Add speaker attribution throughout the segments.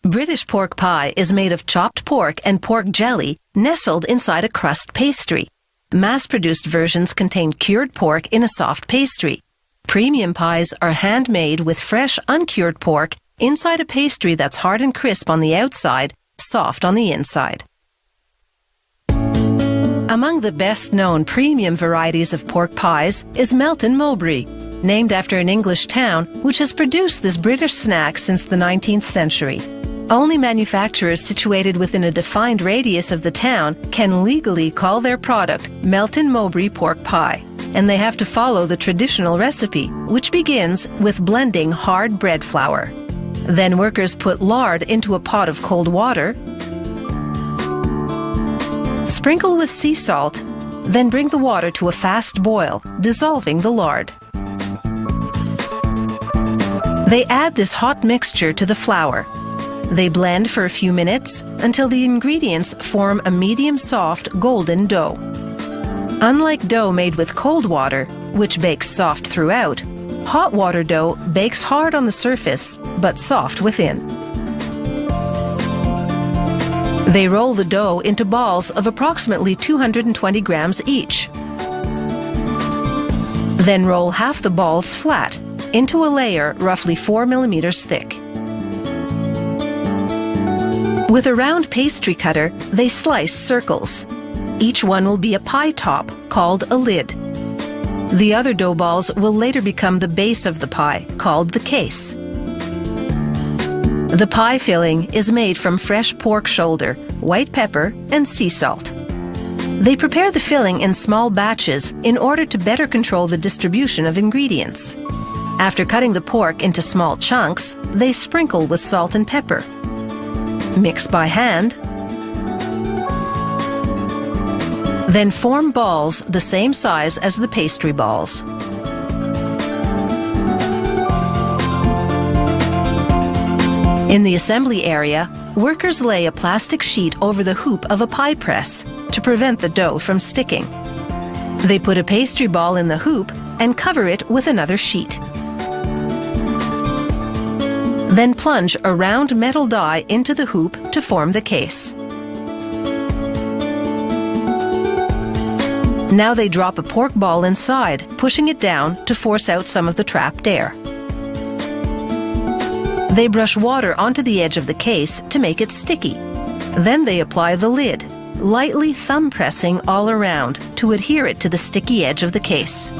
Speaker 1: British pork pie is made of chopped pork and pork jelly nestled inside a crust pastry. Mass-produced versions contain cured pork in a soft pastry. Premium pies are handmade with fresh, uncured pork inside a pastry that's hard and crisp on the outside, soft on the inside. Among the best-known premium varieties of pork pies is Melton Mowbray, named after an English town which has produced this British snack since the 19th century. Only manufacturers situated within a defined radius of the town can legally call their product Melton Mowbray pork pie, and they have to follow the traditional recipe, which begins with blending hard bread flour. Then workers put lard into a pot of cold water, sprinkle with sea salt, then bring the water to a fast boil, dissolving the lard. They add this hot mixture to the flour. They blend for a few minutes until the ingredients form a medium-soft golden dough. Unlike dough made with cold water, which bakes soft throughout, hot water dough bakes hard on the surface but soft within. They roll the dough into balls of approximately 220 grams each. Then roll half the balls flat into a layer roughly 4 millimeters thick. With a round pastry cutter, they slice circles. Each one will be a pie top, called a lid. The other dough balls will later become the base of the pie, called the case. The pie filling is made from fresh pork shoulder, white pepper, and sea salt. They prepare the filling in small batches in order to better control the distribution of ingredients. After cutting the pork into small chunks, they sprinkle with salt and pepper. Mix by hand, then form balls the same size as the pastry balls. In the assembly area, workers lay a plastic sheet over the hoop of a pie press to prevent the dough from sticking. They put a pastry ball in the hoop and cover it with another sheet. Then plunge a round metal die into the hoop to form the case. Now they drop a pork ball inside, pushing it down to force out some of the trapped air. They brush water onto the edge of the case to make it sticky. Then they apply the lid, lightly thumb pressing all around to adhere it to the sticky edge of the case.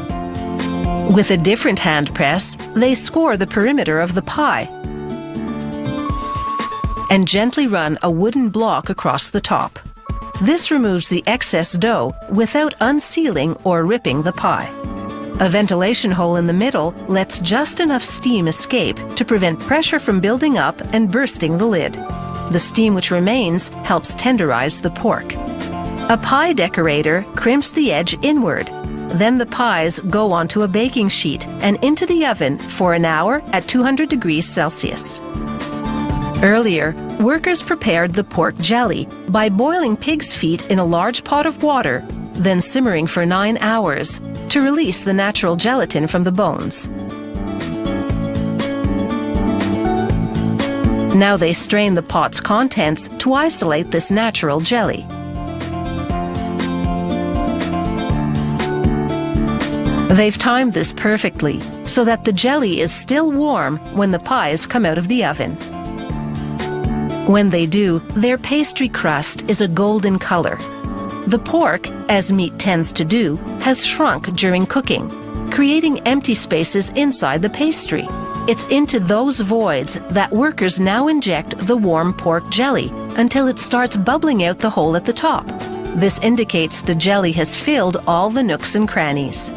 Speaker 1: With a different hand press, they score the perimeter of the pie and gently run a wooden block across the top. This removes the excess dough without unsealing or ripping the pie. A ventilation hole in the middle lets just enough steam escape to prevent pressure from building up and bursting the lid. The steam which remains helps tenderize the pork. A pie decorator crimps the edge inward. Then the pies go onto a baking sheet and into the oven for an hour at 200 degrees Celsius. Earlier, workers prepared the pork jelly by boiling pig's feet in a large pot of water, then simmering for 9 hours to release the natural gelatin from the bones. Now they strain the pot's contents to isolate this natural jelly. They've timed this perfectly so that the jelly is still warm when the pies come out of the oven. When they do, their pastry crust is a golden color. The pork, as meat tends to do, has shrunk during cooking, creating empty spaces inside the pastry. It's into those voids that workers now inject the warm pork jelly until it starts bubbling out the hole at the top. This indicates the jelly has filled all the nooks and crannies.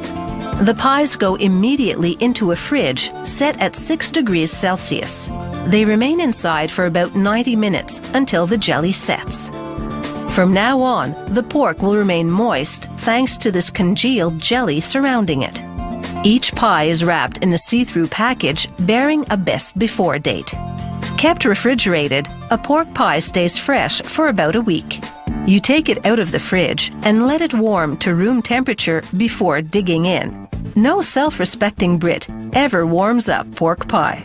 Speaker 1: The pies go immediately into a fridge set at 6 degrees Celsius. They remain inside for about 90 minutes until the jelly sets. From now on, the pork will remain moist thanks to this congealed jelly surrounding it. Each pie is wrapped in a see-through package bearing a best before date. Kept refrigerated, a pork pie stays fresh for about a week. You take it out of the fridge and let it warm to room temperature before digging in. No self-respecting Brit ever warms up pork pie.